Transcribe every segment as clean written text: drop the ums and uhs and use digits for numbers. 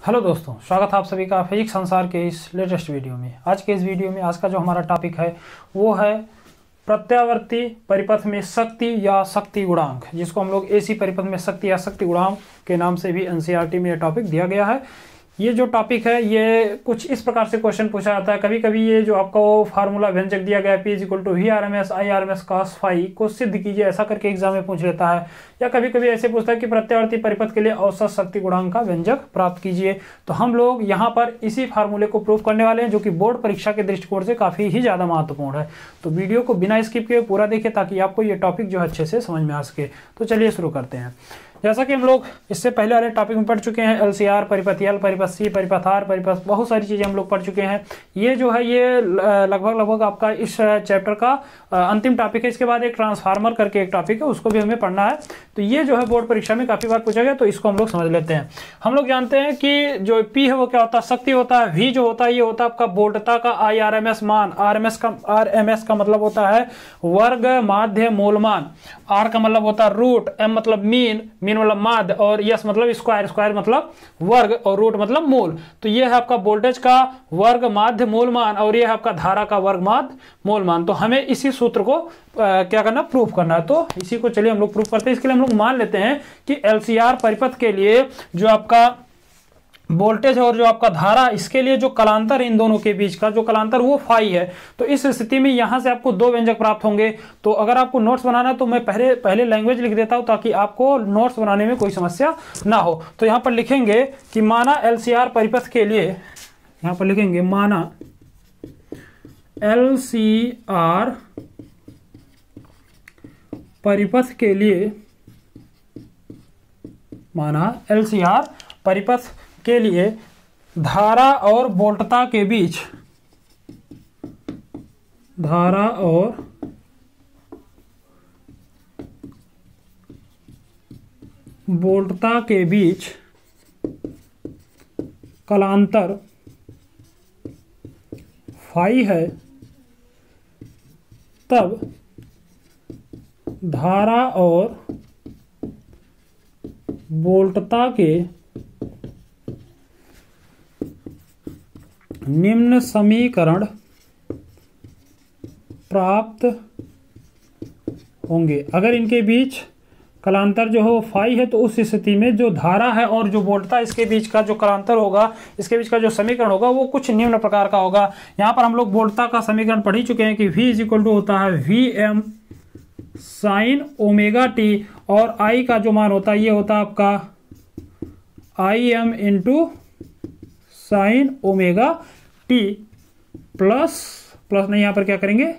Hello दोस्तों, स्वागत है आप सभी का फिजिक्स संसार के इस लेटेस्ट वीडियो में। आज के इस वीडियो में आज का जो हमारा टॉपिक है वो है प्रत्यावर्ती परिपथ में शक्ति या शक्ति गुणांक, जिसको हम लोग एसी परिपथ में शक्ति या शक्ति गुणांक के नाम से भी एनसीईआरटी में यह टॉपिक दिया गया है। ये जो टॉपिक है ये कुछ इस प्रकार से क्वेश्चन पूछा जाता है। कभी कभी ये जो आपका वो फार्मूला व्यंजक दिया गया है P = VRMS IRMS cos φ को सिद्ध कीजिए, ऐसा करके एग्जाम में पूछ लेता है। या कभी कभी ऐसे पूछता है कि प्रत्यावर्ती परिपथ के लिए औसत शक्ति गुणांक का व्यंजक प्राप्त कीजिए। तो हम लोग यहाँ पर इसी फार्मूले को प्रूव करने वाले हैं, जो कि बोर्ड परीक्षा के दृष्टिकोण से काफी ही ज्यादा महत्वपूर्ण है। तो वीडियो को बिना स्किप किए पूरा देखिए ताकि आपको ये टॉपिक जो है अच्छे से समझ में आ सके। तो चलिए शुरू करते हैं। जैसा कि हम लोग इससे पहले वाले टॉपिक में पढ़ चुके हैं, LCR परिपथ, L परिपथ, C परिपथ, R परिपथ, बहुत सारी चीजें हम लोग पढ़ चुके हैं। ये जो है ये लगभग आपका इस चैप्टर का अंतिम टॉपिक है। इसके बाद एक ट्रांसफार्मर करके एक टॉपिक है, उसको भी हमें पढ़ना है। तो ये जो है बोर्ड परीक्षा में काफी बार पूछा गया, तो इसको हम लोग समझ लेते हैं। हम लोग जानते हैं कि जो P है वो क्या होता है, शक्ति होता है। V जो होता है ये होता है आपका वोल्टता का IRMS मान। RMS का मतलब होता है वर्ग माध्य मूल मान। R का मतलब होता है रूट, M मतलब मीन मतलब माध्य, और S मतलब स्क्वायर मतलब वर्ग, और रूट मतलब मूल। तो ये है आपका वोल्टेज का वर्ग माध्य मूल मान, और ये है आपका धारा का वर्ग माध्य मूल मान। तो हमें इसी सूत्र को क्या करना, प्रूफ करना है। तो इसी को चलिए हम लोग प्रूफ करते हैं। इसके लिए हम लोग मान लेते हैं कि LCR परिपथ के लिए जो आपका वोल्टेज और जो आपका धारा, इसके लिए जो कलांतर इन दोनों के बीच का जो कलांतर वो फाई है। तो इस स्थिति में यहां से आपको दो व्यंजक प्राप्त होंगे। तो अगर आपको नोट्स बनाना है तो मैं पहले लैंग्वेज लिख देता हूं ताकि आपको नोट्स बनाने में कोई समस्या ना हो। तो यहां पर लिखेंगे कि माना LCR परिपथ के लिए, यहां पर लिखेंगे माना LCR परिपथ के लिए, माना LCR परिपथ के लिए धारा और वोल्टता के बीच, धारा और वोल्टता के बीच कलांतर फाई है, तब धारा और वोल्टता के निम्न समीकरण प्राप्त होंगे। अगर इनके बीच कलांतर जो हो फाई है तो उस स्थिति में जो धारा है और जो वोल्टता, इसके बीच का जो कलांतर होगा, इसके बीच का जो समीकरण होगा वो कुछ निम्न प्रकार का होगा। यहाँ पर हम लोग वोल्टता का समीकरण पढ़ ही चुके हैं कि V = होता है Vm sin ωt, और I का जो मान होता है ये होता है आपका Im × sin ωt प्लस नहीं, यहाँ पर क्या करेंगे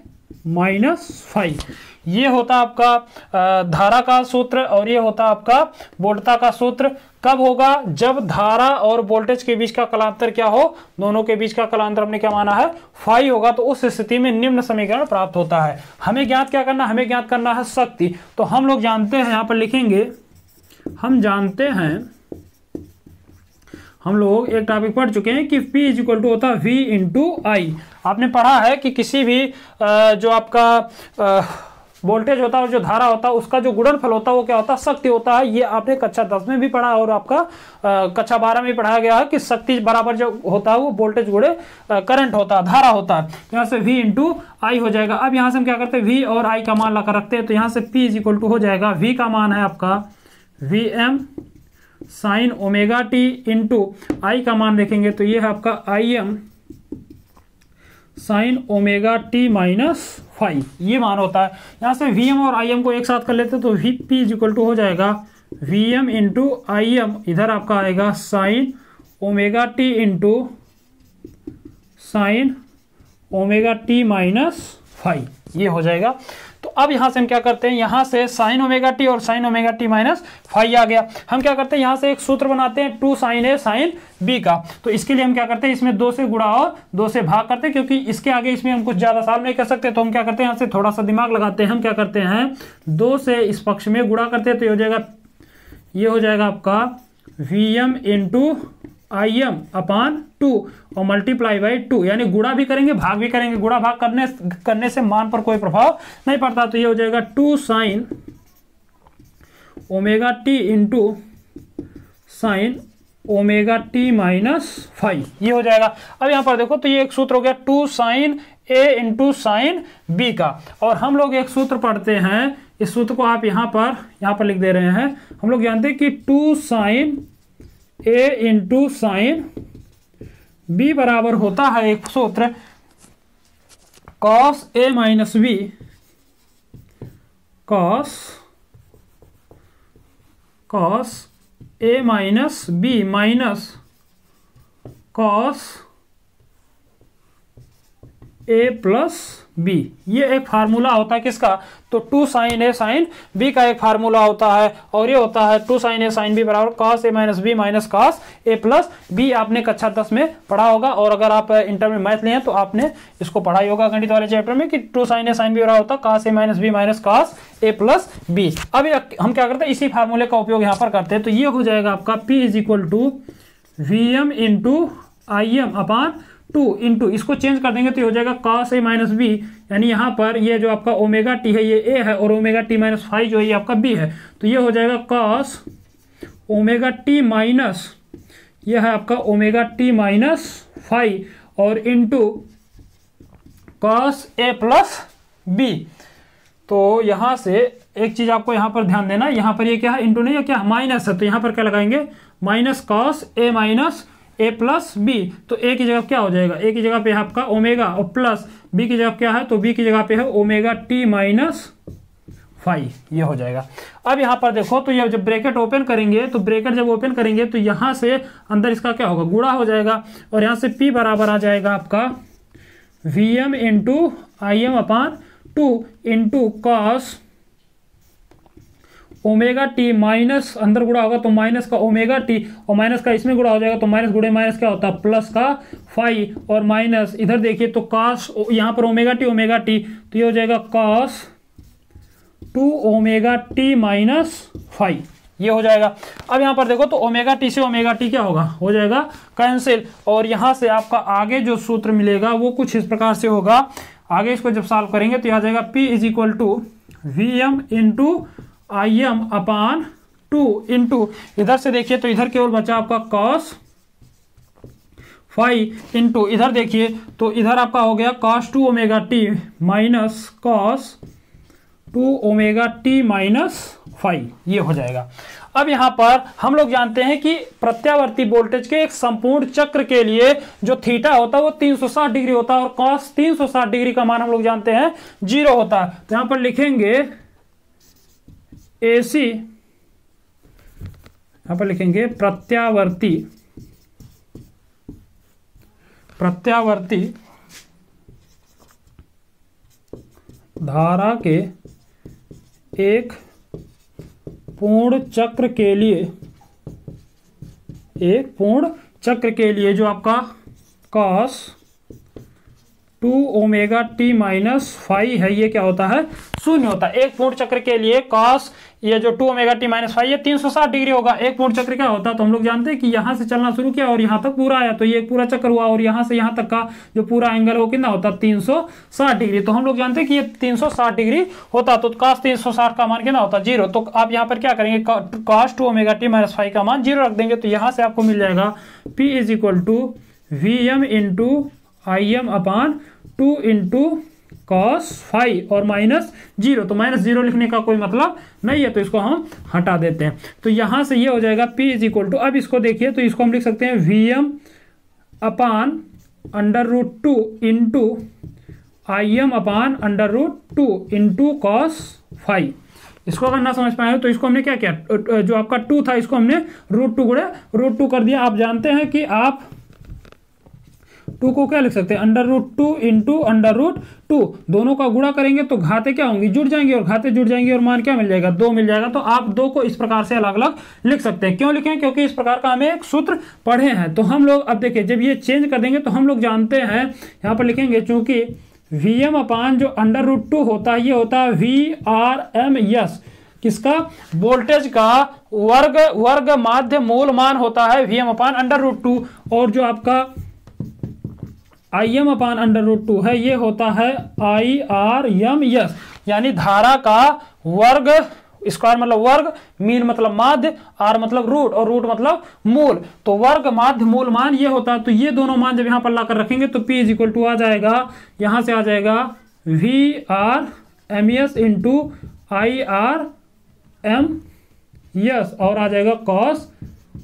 -φ। ये होता आपका धारा का सूत्र, और ये होता आपका वोल्टता का सूत्र। कब होगा, जब धारा और वोल्टेज के बीच का कलांतर क्या हो, दोनों के बीच का कलांतर हमने क्या माना है, फाई होगा। तो उस स्थिति में निम्न समीकरण प्राप्त होता है। हमें ज्ञात क्या करना, हमें ज्ञात करना है शक्ति। तो हम लोग जानते हैं, यहां पर लिखेंगे, हम जानते हैं, हम लोग एक टॉपिक पढ़ चुके हैं कि P = होता है V × I। आपने पढ़ा है कि किसी भी जो आपका वोल्टेज होता है और जो धारा होता है उसका जो गुणनफल होता है वो क्या होता है, शक्ति होता है। ये आपने कक्षा 10 में भी पढ़ा और आपका कक्षा 12 में पढ़ाया गया है कि शक्ति बराबर जो होता है वो वोल्टेज गुणे करंट होता है, धारा होता है। यहाँ से V × I हो जाएगा। अब यहाँ से हम क्या करते हैं, V और I का मान लाकर रखते हैं। तो यहाँ से P = हो जाएगा, V का मान है आपका Vm sin ωt × I का मान देखेंगे तो ये है आपका Im sin ωt - φ, ये मान होता है। यहाँ से Vm और Im को एक साथ कर लेते तो P = हो जाएगा Vm × Im, इधर आपका आएगा sin ωt × sin ωt - φ, ये हो जाएगा। तो अब यहां से हम क्या करते हैं, यहां से sin ωt और sin ωt - φ आ गया। हम क्या करते हैं, यहां से एक सूत्र बनाते हैं 2 sin A sin B का। तो इसके लिए हम क्या करते हैं, इसमें 2 से गुणा और 2 से भाग करते हैं, क्योंकि इसके आगे इसमें हम कुछ ज्यादा सॉल्व नहीं कर सकते। तो हम क्या करते हैं, यहां से थोड़ा सा दिमाग लगाते हैं। हम क्या करते हैं, 2 से इस पक्ष में गुणा करते हैं, तो ये हो जाएगा, ये हो जाएगा आपका Vm × Im/2 और मल्टीप्लाई बाई 2, यानी गुणा भी करेंगे भाग भी करेंगे। गुणा भाग करने से मान पर कोई प्रभाव नहीं पड़ता। तो ये हो जाएगा 2 sin ωt × sin omega T minus 5, ये हो जाएगा। अब यहाँ पर देखो तो ये एक सूत्र हो गया 2 साइन ए इंटू साइन बी का, और हम लोग एक सूत्र पढ़ते हैं, इस सूत्र को आप यहाँ पर लिख दे रहे हैं। हम लोग जानते हैं कि 2 साइन ए इंटू साइन बी बराबर होता है एक सूत्र cos A minus B, cos A minus B minus cos A plus B. ये एक फार्मूला होता है किसका, तो 2 साइन ए साइन बी का एक फार्मूला होता है, और ये होता है 2 साइन ए साइन बी बराबर cos A minus B minus cos A plus B. आपने कक्षा 10 में पढ़ा होगा, और अगर आप इंटर में मैथ लिए हैं तो आपने इसको पढ़ा ही होगा गणित वाले चैप्टर में कि 2 साइन ए साइन बी बराबर होता है cos A minus B minus cos A plus B. अब हम क्या करते हैं, इसी फार्मूले का उपयोग यहाँ पर करते हैं। तो ये हो जाएगा आपका P is equal to V M into I M upon 2 into, इसको चेंज कर देंगे तो ये हो जाएगा cos a माइनस बी, यानी यहाँ पर ये जो आपका ओमेगा टी है ये a है, और ओमेगा टी माइनस 5 जो है ये आपका b है। तो ये हो जाएगा cos ओमेगा टी माइनस, ये है आपका ओमेगा टी माइनस 5 और into cos a plus b। तो यहाँ से एक चीज आपको यहाँ पर ध्यान देना, यहाँ पर ये क्या है, इंटू नहीं है क्या, माइनस है, तो यहाँ पर क्या लगाएंगे minus cos a minus A plus B. तो ए की जगह क्या हो जाएगा, ए की जगह पे है आपका ओमेगा, और प्लस बी की जगह क्या है, तो बी की जगह पे है ओमेगा टी माइनस 5, ये हो जाएगा। अब यहाँ पर देखो तो ये जब ब्रैकेट ओपन करेंगे, तो ब्रैकेट जब ओपन करेंगे तो यहाँ से अंदर इसका क्या होगा, गुणा हो जाएगा, और यहाँ से P बराबर आ जाएगा आपका V M into I M upon 2 into cos omega T minus, अंदर गुणा होगा तो माइनस का ओमेगा टी, और माइनस का इसमें गुणा हो जाएगा तो माइनस गुणे माइनस क्या होता है, प्लस का 5, और माइनस इधर देखिए तो कॉस, यहाँ पर ओमेगा टी, तो ये हो जाएगा कॉस 2 ओमेगा टी माइनस 5, ये हो जाएगा। अब यहाँ पर देखो तो ओमेगा टी से ओमेगा टी क्या होगा, हो जाएगा कैंसिल, और यहाँ से आपका आगे जो सूत्र मिलेगा वो कुछ इस प्रकार से होगा। आगे इसको जब सॉल्व करेंगे तो आ जाएगा P is equal to V M into I M upon 2 into, इधर से देखिए तो इधर केवल बचा आपका cos 5 इंटू, इधर देखिए तो इधर आपका हो गया cos 2 omega T minus cos 2 omega T minus 5, ये हो जाएगा। अब यहाँ पर हम लोग जानते हैं कि प्रत्यावर्ती वोल्टेज के एक संपूर्ण चक्र के लिए जो थीटा होता है वो 360 डिग्री होता है, और cos 360 डिग्री का मान हम लोग जानते हैं 0 होता है। तो यहाँ पर लिखेंगे AC, यहां पर लिखेंगे प्रत्यावर्ती धारा के एक पूर्ण चक्र के लिए जो आपका cos 2 ओमेगा टी माइनस 5 है ये क्या होता है, शून्य होता है। एक पूर्ण चक्र के लिए cos ये जो 2 ओमेगा टी माइनस 5 ये 360 डिग्री होगा। एक पूर्ण चक्र क्या होता है, तो हम लोग जानते हैं कि यहां से चलना शुरू किया और यहां तक पूरा आया, तो ये एक पूरा चक्र हुआ, और यहां से यहां तक का जो पूरा एंगल वो कितना होता है, 360 डिग्री। तो हम लोग जानते हैं कि ये 360 डिग्री होता, तो cos 360 का मान कितना होता है, 0। तो आप यहाँ पर क्या करेंगे, cos 2 ओमेगा टी माइनस 5 का मान 0 रख देंगे, तो यहां से आपको मिल जाएगा P is equal to V M into I M upon 2 into cos 5 और माइनस 0। तो माइनस 0 लिखने का कोई मतलब नहीं है, तो इसको हम हटा देते हैं। तो यहां से ये हो जाएगा P इज इक्वल टू, अब इसको देखिए तो इसको हम लिख सकते हैं V M upon √2 into I M upon √2 into cos 5। इसको अगर ना समझ पाए तो इसको हमने क्या किया, जो आपका 2 था इसको हमने √2 गुणे √2 कर दिया। आप जानते हैं कि आप 2 को क्या लिख सकते हैं, √2 इंटू √2, दोनों का गुणा करेंगे तो घाते क्या होंगी, जुड़ जाएंगे, और घाते जुड़ जाएंगे और मान क्या मिल जाएगा, 2 मिल जाएगा। तो आप 2 को इस प्रकार से अलग अलग लिख सकते हैं। क्यों लिखें, क्योंकि इस प्रकार का हमें एक सूत्र पढ़े हैं। तो हम लोग अब देखिए जब ये चेंज कर देंगे तो हम लोग जानते हैं यहाँ पर लिखेंगे, चूंकि वी एम अपान जो √2 होता है ये होता है VRMS, किसका, वोल्टेज का वर्ग माध्य मूल मान होता है वी एम अपान √2, और जो आपका आई एम अपान √2 है ये होता है IRMS, यानी धारा का वर्ग स्क्वायर मतलब वर्ग, मीन मतलब माध्य, आर मतलब रूट और रूट मतलब मूल। तो वर्ग माध्य मूल मान ये होता है। तो ये दोनों मान जब यहां पर लाकर रखेंगे तो P इज इक्वल टू आ जाएगा, यहां से आ जाएगा V R M S into I R M S और आ जाएगा कॉस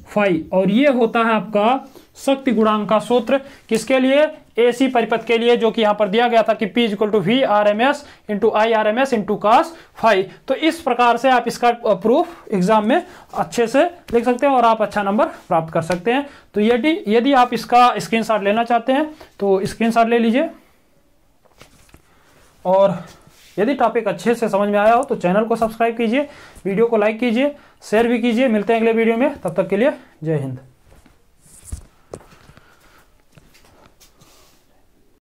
फाई। और ये होता है आपका शक्ति गुणांक का सूत्र किसके लिए, एसी परिपथ के लिए, जो कि यहां पर दिया गया था कि P equal to V R M S into I R M S into cos phi. तो इस प्रकार से आप इसका प्रूफ एग्जाम में अच्छे से लिख सकते हैं और आप अच्छा नंबर प्राप्त कर सकते हैं। तो यदि आप इसका स्क्रीनशॉट लेना चाहते हैं तो स्क्रीनशॉट ले लीजिए, और यदि टॉपिक अच्छे से समझ में आया हो तो चैनल को सब्सक्राइब कीजिए, वीडियो को लाइक कीजिए, शेयर भी कीजिए। मिलते हैं अगले वीडियो में, तब तक के लिए जय हिंद।